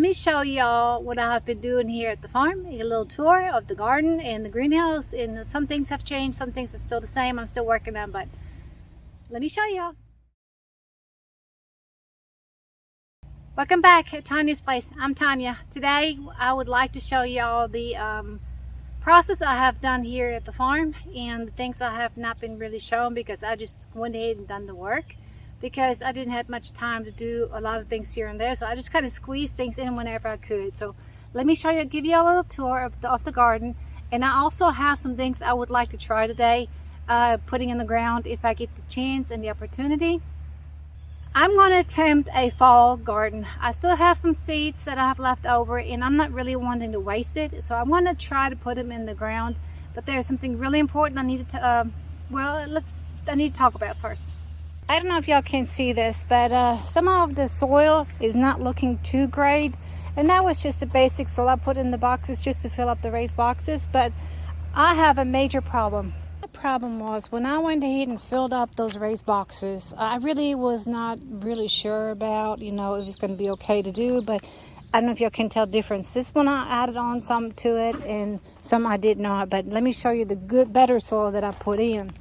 me show y'all what I have been doing here at the farm. A little tour of the garden and the greenhouse, and some things have changed, some things are still the same. I'm still working on, but let me show y'all. Welcome back at Tanya's place. I'm Tanya. Today I would like to show y'all the process I have done here at the farm and the things I have not been really shown because I just went ahead and done the work because I didn't have much time to do a lot of things here and there, so I just kind of squeezed things in whenever I could. So let me show you, give you a little tour of the garden, and I also have some things I would like to try today, putting in the ground if I get the chance and the opportunity. I'm going to attempt a fall garden. I still have some seeds that I have left over, and I'm not really wanting to waste it, so I'm going to try to put them in the ground. But there's something really important I need to I need to talk about first. I don't know if y'all can see this, but some of the soil is not looking too great, and that was just the basic soil I put in the boxes just to fill up the raised boxes. But I have a major problem. The problem was when I went ahead and filled up those raised boxes, I really was not really sure about, if it's going to be okay to do. But I don't know if y'all can tell the difference. This one I added on some to it and some I did not. But let me show you the better soil that I put in.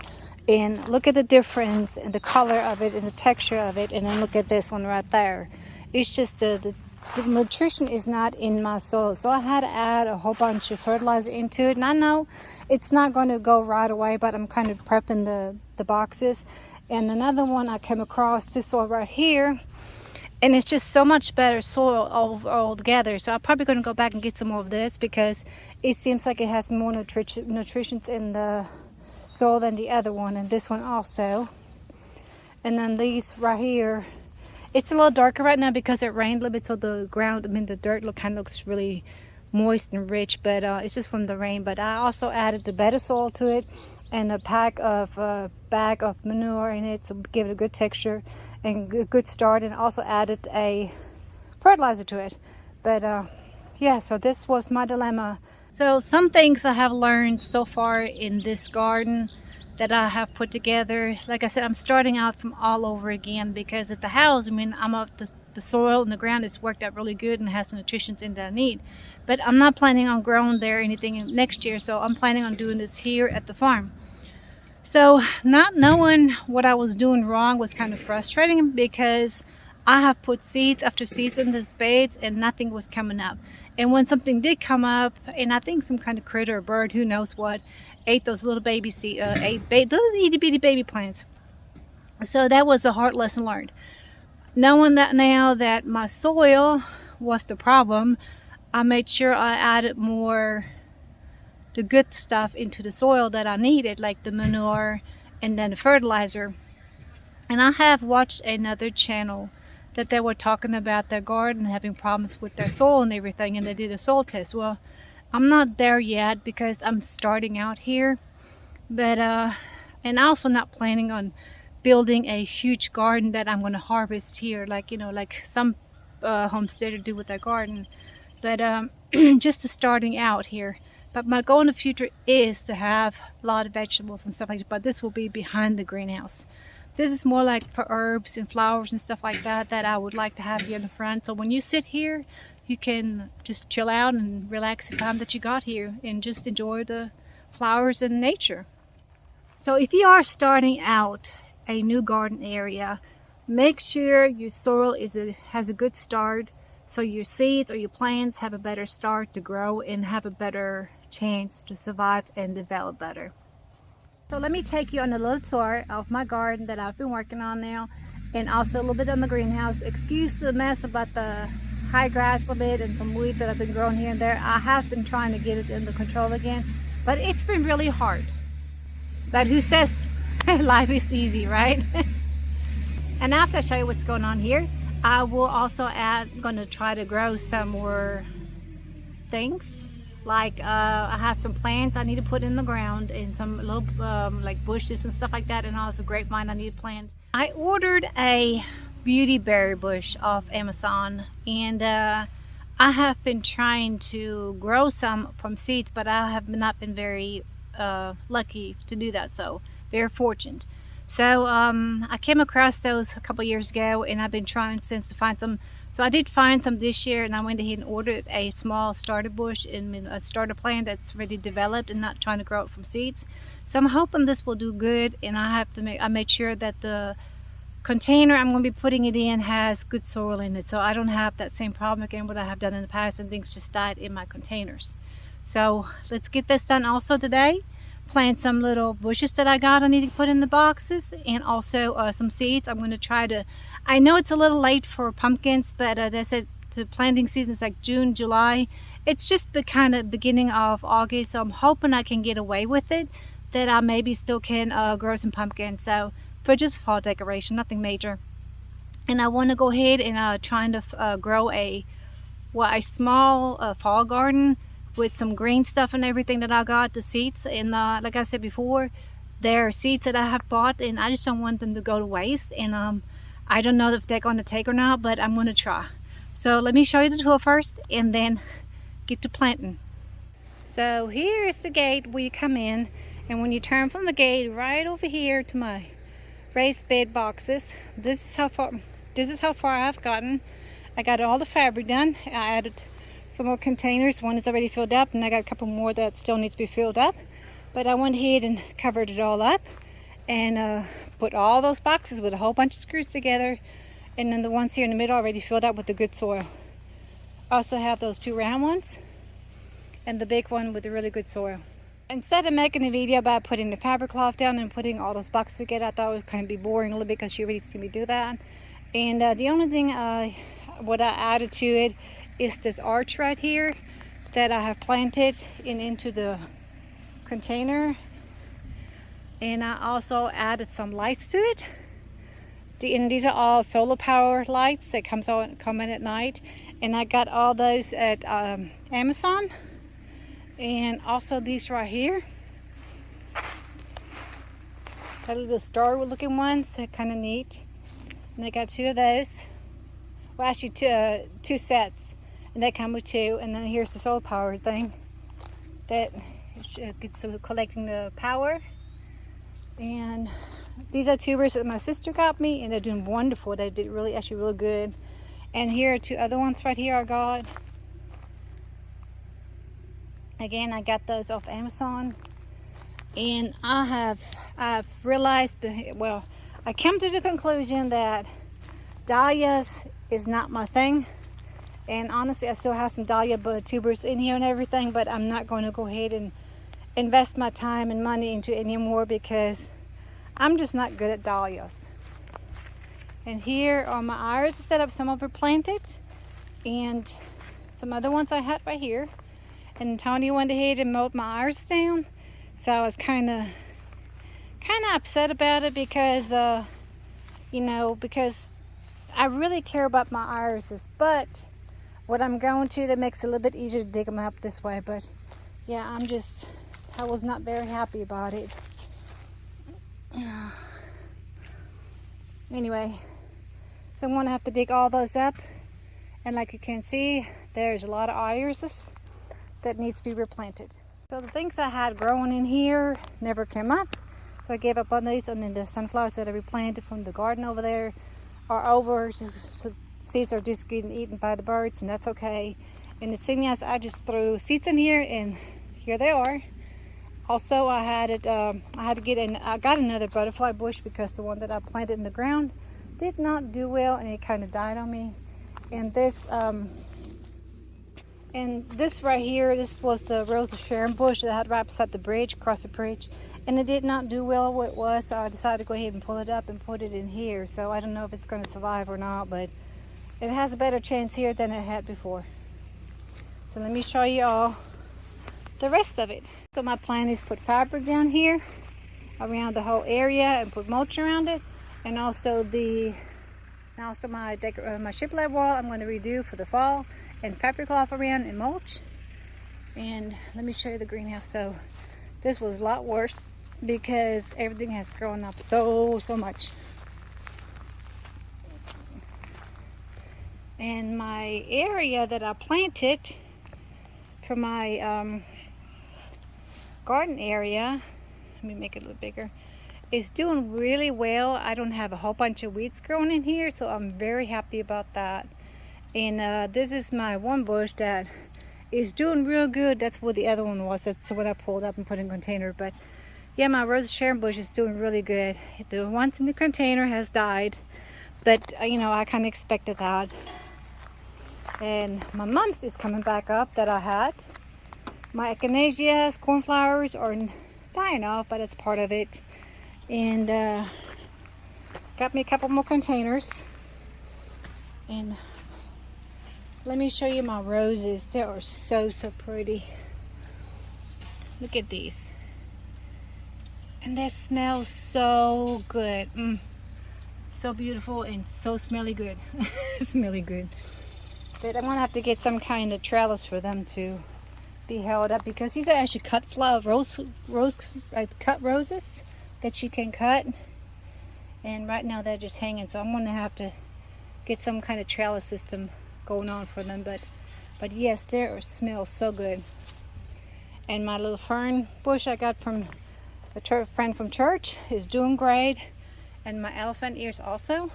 And look at the difference in the color of it and the texture of it, and then look at this one right there. It's just the nutrition is not in my soil, so I had to add a whole bunch of fertilizer into it. And I know it's not going to go right away, but I'm kind of prepping the boxes. And another one I came across, this soil right here, and it's just so much better soil altogether. So I'm probably going to go back and get some more of this because it seems like it has more nutrition in the soil than the other one, and this one also. And then these right here, it's a little darker right now because it rained a little bit, so the ground, the dirt kind of looks really moist and rich, but it's just from the rain. But I also added the better soil to it and a bag of manure in it to give it a good texture and a good start, and also added a fertilizer to it. But yeah, so this was my dilemma. So some things I have learned so far in this garden that I have put together. Like I said, I'm starting out from all over again because at the house, I'm of the soil and the ground is worked out really good and has the nutrition in that I need. But I'm not planning on growing there anything next year, so I'm planning on doing this here at the farm. So not knowing what I was doing wrong was kind of frustrating because I have put seeds after seeds in the spades and nothing was coming up. And when something did come up, and I think some kind of critter or bird, who knows what, ate those little baby little itty bitty baby plants. So that was a hard lesson learned. Knowing that now that my soil was the problem, I made sure I added more the good stuff into the soil that I needed, like the manure and then the fertilizer. And I have watched another channel that they were talking about their garden having problems with their soil and everything, and they did a soil test. Well, I'm not there yet because I'm starting out here, but and also not planning on building a huge garden that I'm going to harvest here, like some homesteaders do with their garden. But just starting out here. But my goal in the future is to have a lot of vegetables and stuff like that, but this will be behind the greenhouse. This is more like for herbs and flowers and stuff like that I would like to have here in the front. So when you sit here, you can just chill out and relax the time that you got here and just enjoy the flowers and nature. So if you are starting out a new garden area, make sure your soil has a good start, so your seeds or your plants have a better start to grow and have a better chance to survive and develop better. So let me take you on a little tour of my garden that I've been working on now, and also a little bit on the greenhouse. Excuse the mess about the high grass a little bit and some weeds that I've been growing here and there. I have been trying to get it under control again, but it's been really hard. But who says life is easy, right? And after I show you what's going on here, I will also going to try to grow some more things. Like I have some plants I need to put in the ground, and some little like bushes and stuff like that, and also grapevine I need to plant. I ordered a beauty berry bush off Amazon, and I have been trying to grow some from seeds, but I have not been very lucky to do that, so very fortunate. So I came across those a couple years ago, and I've been trying since to find some So I did find some this year, and I went ahead and ordered a small starter bush and a starter plant that's already developed and not trying to grow it from seeds. So I'm hoping this will do good, and I made sure that the container I'm going to be putting it in has good soil in it, so I don't have that same problem again what I have done in the past and things just died in my containers. So let's get this done also today. Plant some little bushes that I got I need to put in the boxes, and also some seeds. I'm going to try to, I know it's a little late for pumpkins, but they said the planting season is like June, July. It's just the kind of beginning of August, so I'm hoping I can get away with it, that I maybe still can grow some pumpkins. So for just fall decoration, nothing major. And I want to go ahead and trying to grow a small fall garden with some green stuff and everything that I got, the seeds. And like I said before, there are seeds that I have bought, and I just don't want them to go to waste. And I don't know if they're going to take or not, but I'm going to try. So let me show you the tool first and then get to planting. So here is the gate where you come in, and when you turn from the gate right over here to my raised bed boxes, this is how far I've gotten. I got all the fabric done. I added some more containers. One is already filled up, and I got a couple more that still needs to be filled up. But I went ahead and covered it all up and put all those boxes with a whole bunch of screws together, and then the ones here in the middle already filled up with the good soil. I also have those 2 round ones and the big one with the really good soil. Instead of making a video about putting the fabric cloth down and putting all those boxes together, I thought it would kind of be boring a little bit because you already see me do that. And the only thing what I added to it is this arch right here that I have planted into the container, and I also added some lights to it. And these are all solar power lights that come in at night, and I got all those at Amazon. And also these right here, got little star looking ones, they're kind of neat. And I got 2 of those, well actually 2 sets, and they come with 2. And then here's the solar power thing that gets collecting the power. And these are tubers that my sister got me, and they're doing wonderful. They did actually really good. And here are 2 other ones right here I got. Again, I got those off Amazon, and I've realized, well, I came to the conclusion that dahlias is not my thing. And honestly, I still have some dahlia tubers in here and everything, but I'm not going to go ahead and invest my time and money into it anymore because I'm just not good at dahlias. And here are my iris set up. Some of them planted, and some other ones I had right here. And Tony went ahead and mowed my iris down, so I was kind of upset about it because because I really care about my irises. But what I'm going to, that makes it a little bit easier to dig them up this way. But yeah, I was not very happy about it. Anyway, so I'm going to have to dig all those up, and like you can see, there's a lot of irises that needs to be replanted. So the things I had growing in here never came up, so I gave up on these. And then the sunflowers that I replanted from the garden over there are over. Just the seeds are just getting eaten by the birds, and that's okay. And the zinnias, I just threw seeds in here, and here they are. Also, I got another butterfly bush because the one that I planted in the ground did not do well, and it kind of died on me. And this right here, this was the Rose of Sharon bush that I had right beside the bridge, across the bridge, and it did not do well what it was, so I decided to go ahead and pull it up and put it in here. So I don't know if it's going to survive or not, but it has a better chance here than it had before. So let me show you all the rest of it. So my plan is put fabric down here around the whole area and put mulch around it, and also my shiplap wall I'm going to redo for the fall, and fabric cloth around and mulch. And let me show you the greenhouse. So this was a lot worse because everything has grown up so much. And my area that I planted for my garden area, let me make it a little bigger, is doing really well. I don't have a whole bunch of weeds growing in here, so I'm very happy about that. And this is my one bush that is doing real good. That's what the other one was. That's what I pulled up and put in a container. But yeah, my rose Sharon bush is doing really good. The ones in the container has died, but you know, I kind of expected that. And my mum's is coming back up that I had. My echinaceas, cornflowers are dying off, but it's part of it. And got me a couple more containers. And let me show you my roses. They are so pretty. Look at these. And they smell so good. So beautiful and so smelly good. Smelly good. But I'm gonna have to get some kind of trellis for them to be held up, because these are actually cut cut roses that you can cut. And right now they're just hanging, so I'm gonna have to get some kind of trellis system going on for them. But yes, they smell so good. And my little fern bush I got from a friend from church is doing great, and my elephant ears also.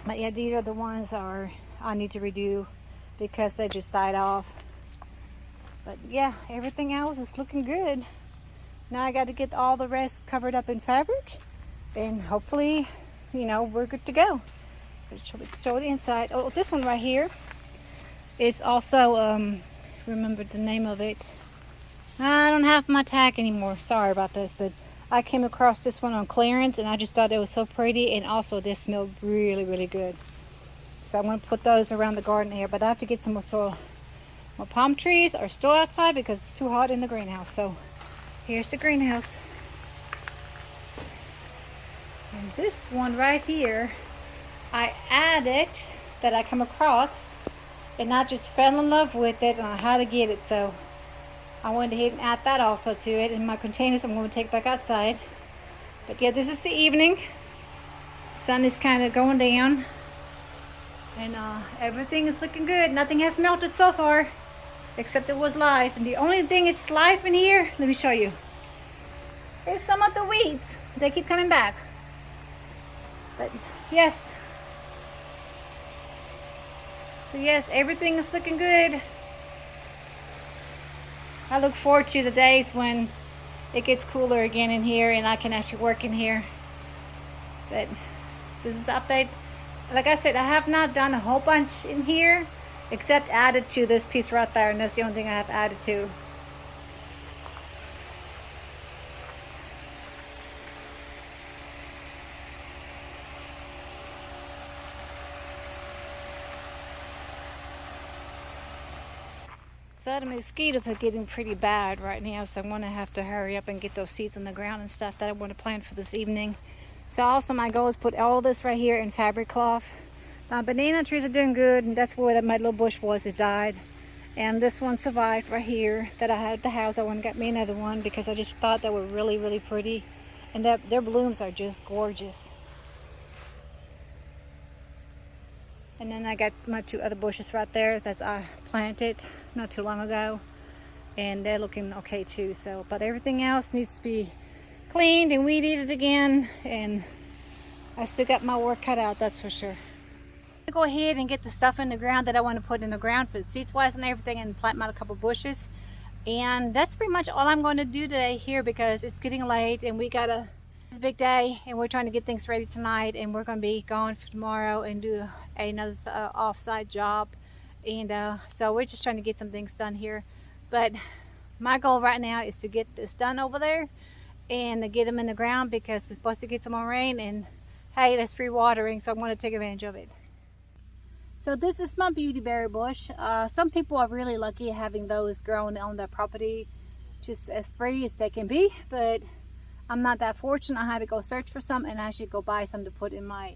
But yeah, these are the ones I need to redo because they just died off. But yeah, everything else is looking good. Now I got to get all the rest covered up in fabric, and hopefully, you know, we're good to go. Let's show the inside. Oh, this one right here is also, remember the name of it. I don't have my tag anymore. Sorry about this, but I came across this one on clearance, and I just thought it was so pretty, and also this smelled really good. So I'm going to put those around the garden here, but I have to get some more soil. My palm trees are still outside because it's too hot in the greenhouse. So here's the greenhouse. And this one right here, I added that I come across, and I just fell in love with it on how to get it. So I wanted to add that also to it. In my containers, I'm going to take back outside. But yeah, this is the evening. Sun is kind of going down, and everything is looking good. Nothing has melted so far, except it was live. And the only thing it's live in here, let me show you, is some of the weeds. They keep coming back. But yes. So yes, everything is looking good. I look forward to the days when it gets cooler again in here and I can actually work in here. But this is the update. Like I said, I have not done a whole bunch in here except added to this piece right there, and that's the only thing I have added to. So the mosquitoes are getting pretty bad right now, so I'm going to have to hurry up and get those seeds on the ground and stuff that I want to plant for this evening. So also my goal is put all this right here in fabric cloth. My banana trees are doing good, and that's where my little bush was. It died. And this one survived right here that I had at the house. I went and got me another one because I just thought they were really pretty. And their blooms are just gorgeous. And then I got my two other bushes right there that I planted not too long ago, and they're looking okay too. So, but everything else needs to be cleaned and weed eated again, and I still got my work cut out, that's for sure. I'll go ahead and get the stuff in the ground that I want to put in the ground for the seeds wise and everything, and plant out a couple bushes. And that's pretty much all I'm going to do today here, because it's getting late and we got a big day, and we're trying to get things ready tonight, and we're going to be gone for tomorrow and do another off-site job. And so we're just trying to get some things done here. But my goal right now is to get this done over there and to get them in the ground, because we're supposed to get some more rain, and hey, that's free watering, so I'm going to take advantage of it. So this is my beautyberry bush. Some people are really lucky having those grown on their property just as free as they can be, but I'm not that fortunate. I had to go search for some and actually go buy some to put in my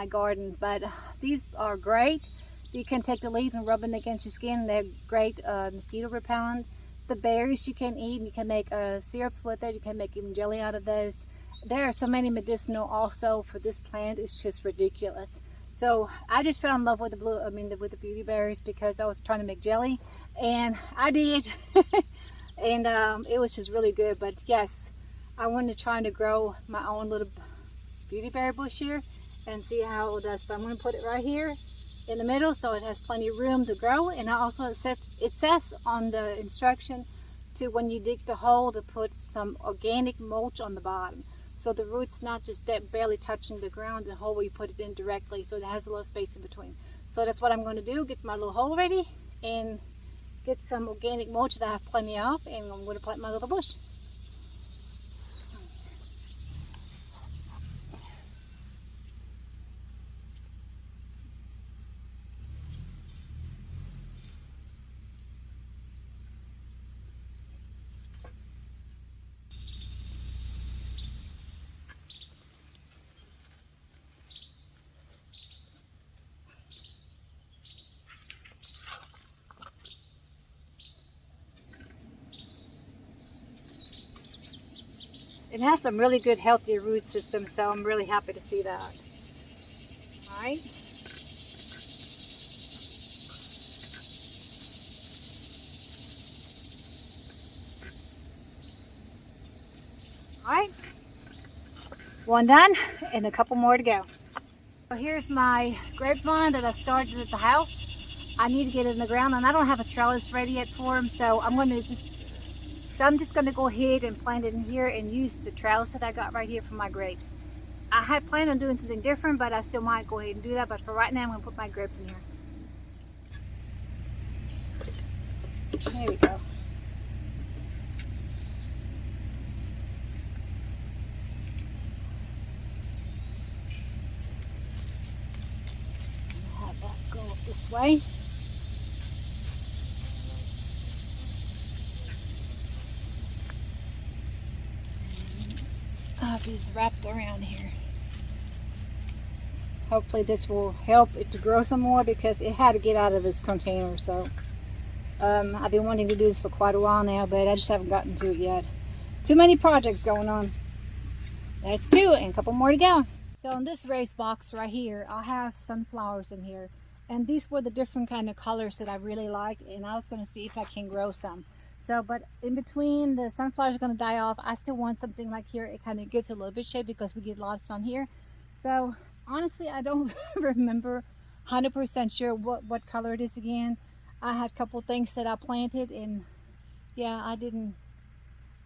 garden. But these are great. You can take the leaves and rub them against your skin. They're great mosquito repellent. The berries you can eat, and you can make syrups with it. You can make even jelly out of those. There are so many medicinal also for this plant. It's just ridiculous. So I just fell in love with with the beauty berries, because I was trying to make jelly, and I did. And it was just really good. But yes, I wanted to try to grow my own little beauty berry bush here and see how it does. But I'm going to put it right here in the middle so it has plenty of room to grow. And also it says on the instruction to, when you dig the hole, to put some organic mulch on the bottom, so the roots not just barely touching the ground. The hole, we put it in directly so it has a little space in between. So that's what I'm going to do, get my little hole ready and get some organic mulch that I have plenty of, and I'm going to plant my little bush. It has some really good healthy root system, so I'm really happy to see that. All right. All right. One done and a couple more to go. So here's my grapevine that I started at the house. I need to get it in the ground, and I don't have a trellis ready yet for them, so I'm just going to go ahead and plant it in here and use the trellis that I got right here for my grapes. I had planned on doing something different, but I still might go ahead and do that. But for right now, I'm going to put my grapes in here. There we go. Have that go up this way. These wrapped around here. Hopefully this will help it to grow some more, because it had to get out of this container. So I've been wanting to do this for quite a while now, but I just haven't gotten to it yet. Too many projects going on. That's two and a couple more to go. So in this raised box right here, I have sunflowers in here, and these were the different kind of colors that I really liked, and I was going to see if I can grow some. So, but in between the sunflowers are going to die off, I still want something like here. It kind of gives a little bit shade because we get a lot of sun here. So honestly, I don't remember 100% sure what color it is again. I had a couple things that I planted, and yeah, I didn't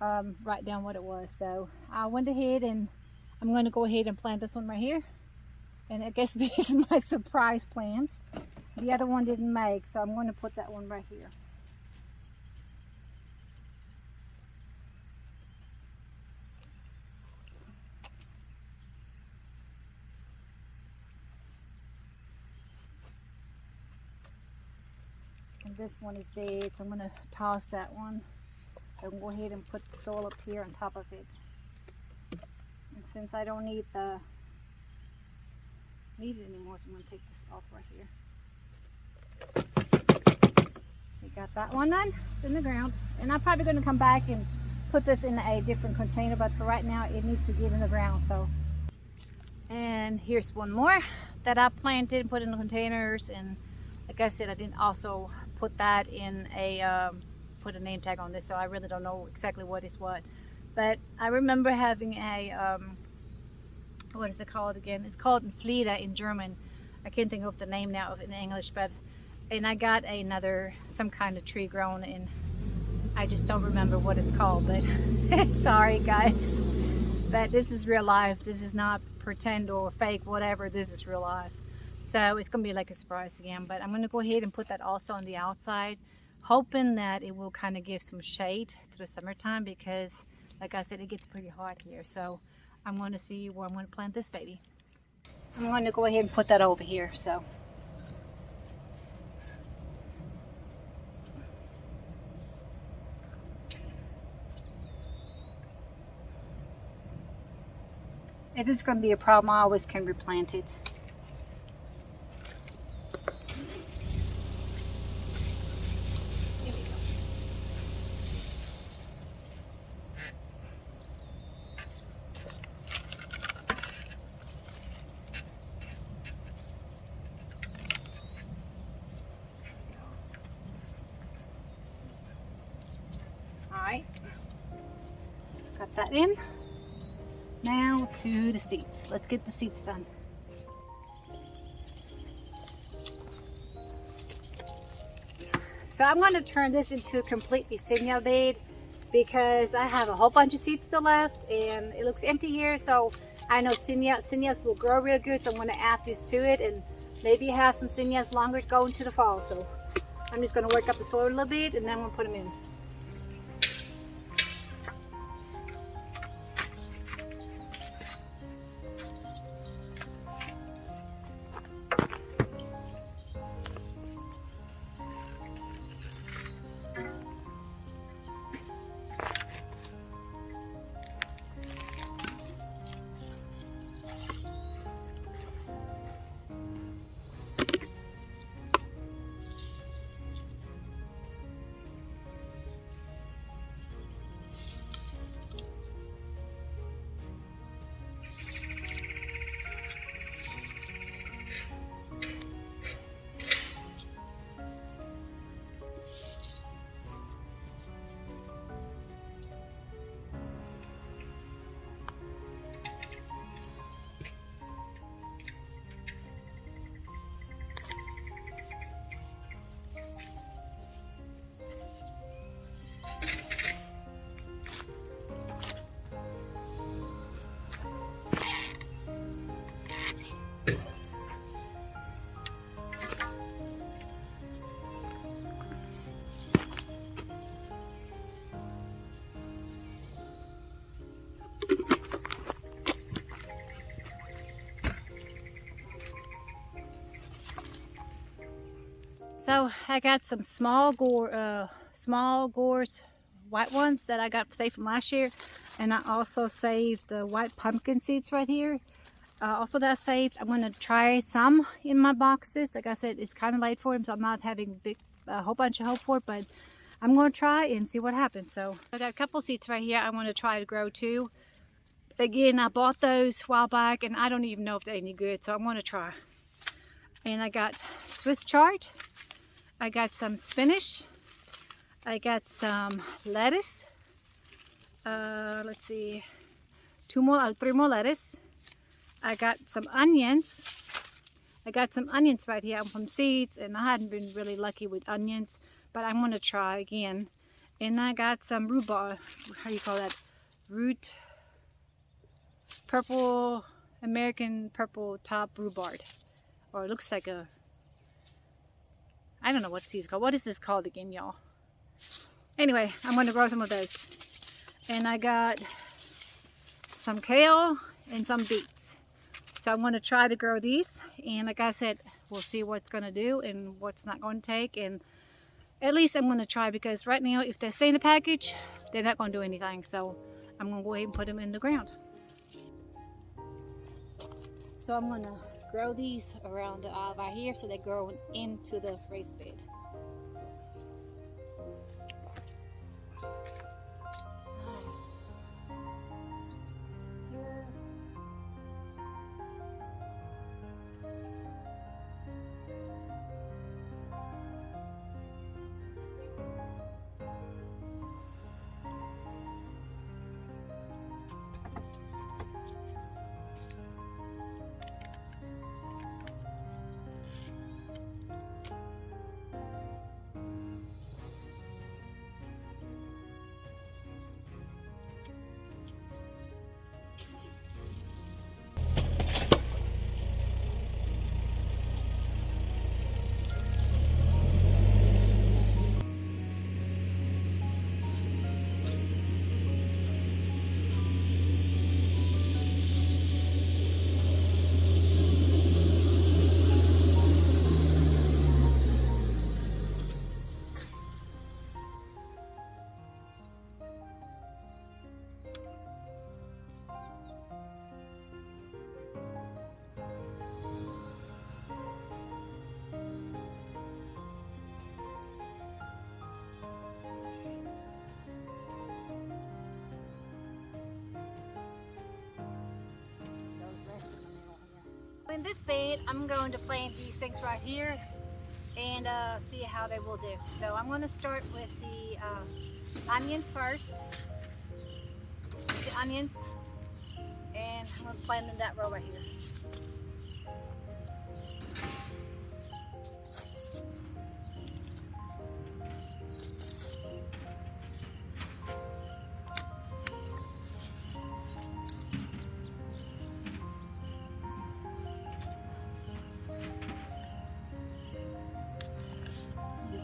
write down what it was. So I went ahead and I'm going to go ahead and plant this one right here. And I guess this is my surprise plant. The other one didn't make, so I'm going to put that one right here. This one is dead, so I'm going to toss that one and go ahead and put the soil up here on top of it. And since I don't need it anymore, so I'm going to take this off right here. We got that one done. It's in the ground, and I'm probably going to come back and put this in a different container, but for right now it needs to get in the ground. So, and here's one more that I planted and put in the containers, and like I said, I didn't also put that in put a name tag on this, so I really don't know exactly what is what. But I remember having a what is it called again? It's called Flieder in German. I can't think of the name now of it in English, and I got some kind of tree grown, and I just don't remember what it's called. But sorry guys, but this is real life. This is not pretend or fake, whatever. This is real life. So it's going to be like a surprise again, but I'm going to go ahead and put that also on the outside, hoping that it will kind of give some shade through the summertime, because like I said, it gets pretty hot here. So I'm going to see where I'm going to plant this baby. I'm going to go ahead and put that over here. So if it's going to be a problem, I always can replant it. Alright, got that in. Now to the seeds. Let's get the seeds done. So I'm going to turn this into a completely zinnia bed because I have a whole bunch of seeds still left and it looks empty here. So I know zinnias will grow real good, so I'm going to add this to it and maybe have some zinnias longer go into the fall. So I'm just going to work up the soil a little bit and then I'm going to put them in. So I got some small gores, white ones that I got saved from last year, and I also saved the white pumpkin seeds right here. Also that I saved. I'm going to try some in my boxes. Like I said, it's kind of late for them, so I'm not having a whole bunch of hope for it, but I'm going to try and see what happens. So I got a couple seeds right here I want to try to grow too. Again, I bought those a while back, and I don't even know if they're any good, so I'm going to try. And I got Swiss chard. I got some spinach. I got some lettuce. Let's see, three more lettuce. I got some onions. I got some onions right here. I'm from seeds, and I hadn't been really lucky with onions, but I'm gonna try again. And I got some rhubarb. How do you call that? Purple, American purple top rhubarb, or it looks like a. I don't know what seeds called. What is this called again, y'all? Anyway, I'm going to grow some of those. And I got some kale and some beets. So I'm going to try to grow these. And like I said, we'll see what's going to do and what's not going to take. And at least I'm going to try, because right now, if they stay in the package, they're not going to do anything. So I'm going to go ahead and put them in the ground. So I'm going to grow these around the aisle right here so they grow into the raised bed. In this bed, I'm going to plant these things right here and see how they will do. So I'm going to start with the onions first. The onions, and I'm going to plant them in that row right here.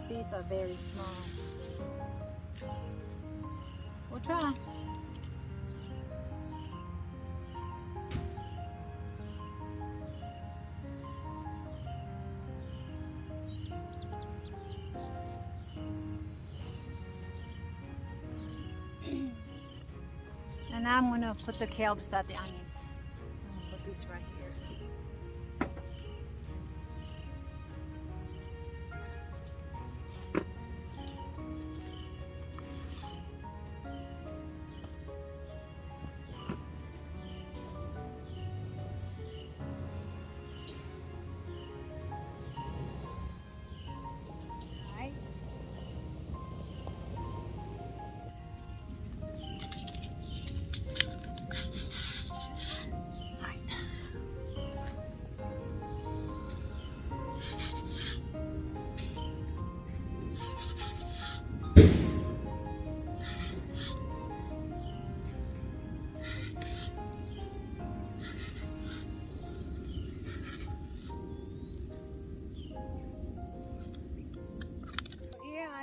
seeds are very small. We'll try. And now I'm going to put the kale beside the onions. I'm going to put these right here.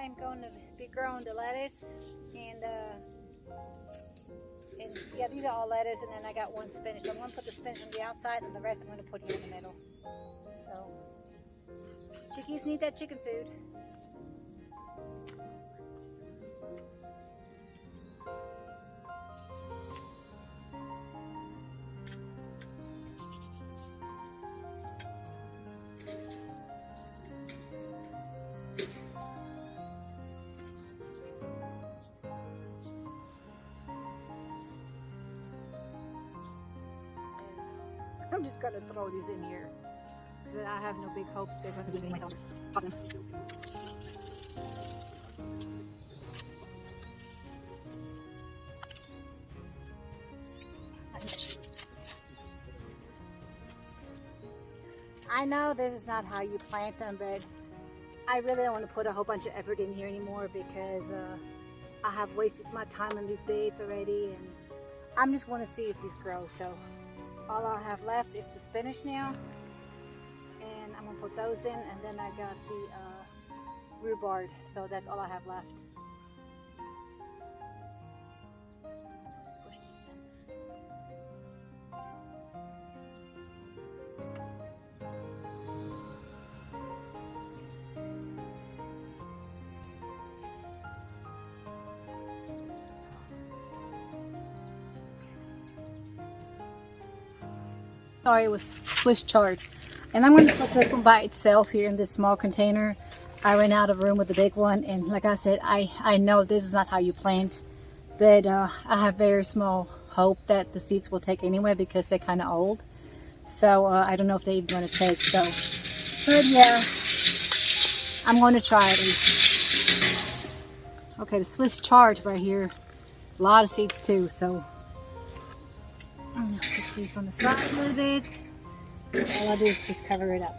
I'm going to be growing the lettuce and yeah, these are all lettuce, and then I got one spinach. So I'm going to put the spinach on the outside and the rest I'm going to put here in the middle. So chickies need that chicken food. I'm just going to throw these in here. I have no big hopes they're going to give me myself. Awesome. I know this is not how you plant them, but I really don't want to put a whole bunch of effort in here anymore because I have wasted my time on these beds already, and I'm just want to see if these grow. So all I have left is the spinach now, and I'm gonna put those in, and then I got the rhubarb, so that's all I have left. Push this in. Sorry, it was Swiss chard. And I'm going to put this one by itself here in this small container. I ran out of room with the big one, and like I said, I know this is not how you plant, but I have very small hope that the seeds will take anyway because they're kind of old. So I don't know if they're even going to take. So, but yeah, I'm going to try at least. Okay, the Swiss chard right here, a lot of seeds too. So I'm going to put these on the side a little bit. All I do is just cover it up.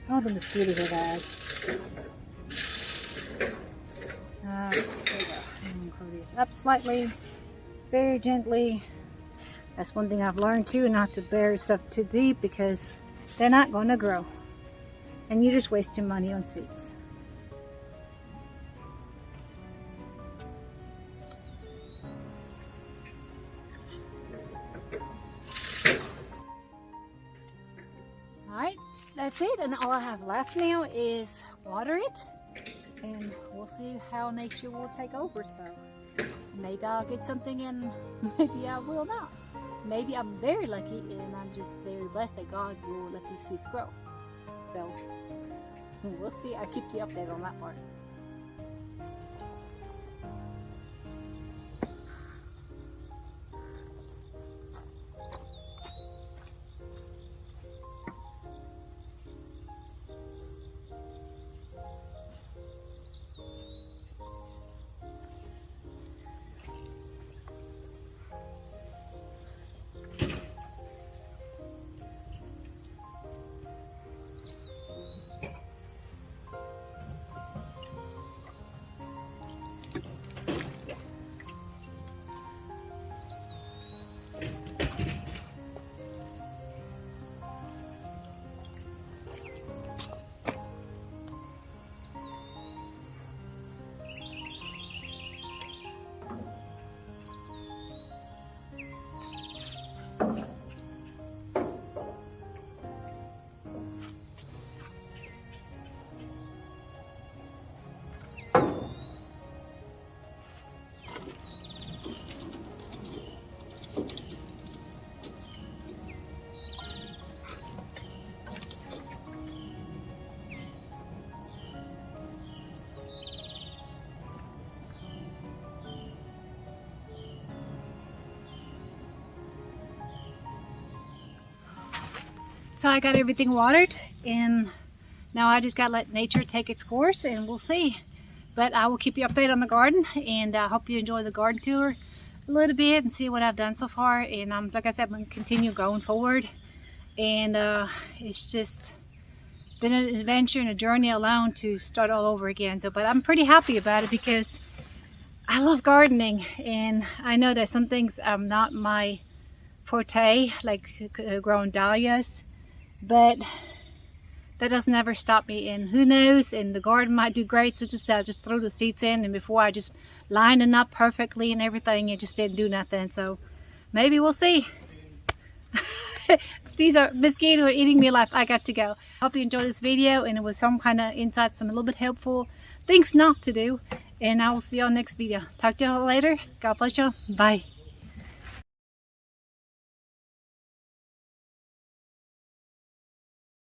Oh, the mosquitoes are bad. There we go. I'm going to curl these up slightly, very gently. That's one thing I've learned too, not to bury stuff too deep because they're not going to grow. And you're just wasting money on seeds. Alright, that's it. And all I have left now is water it. And we'll see how nature will take over. So maybe I'll get something and maybe I will not. Maybe I'm very lucky and I'm just very blessed that God will let these seeds grow. So we'll see. I'll keep you updated on that part. So I got everything watered, and now I just gotta let nature take its course, and we'll see. But I will keep you updated on the garden, and I hope you enjoy the garden tour a little bit and see what I've done so far. And like I said, I'm going to continue going forward, and it's just been an adventure and a journey alone to start all over again. So, but I'm pretty happy about it because I love gardening, and I know that some things are not my forte, like growing dahlias, but that doesn't ever stop me. And who knows, and the garden might do great. So I'll just throw the seeds in, and before I just lined it up perfectly and everything, it just didn't do nothing. So maybe we'll see. These are mosquitoes are eating me alive. I got to go. Hope you enjoyed this video, and it was some kind of insight, some a little bit helpful things not to do. And I will see y'all next video. Talk to y'all later. God bless y'all. Bye.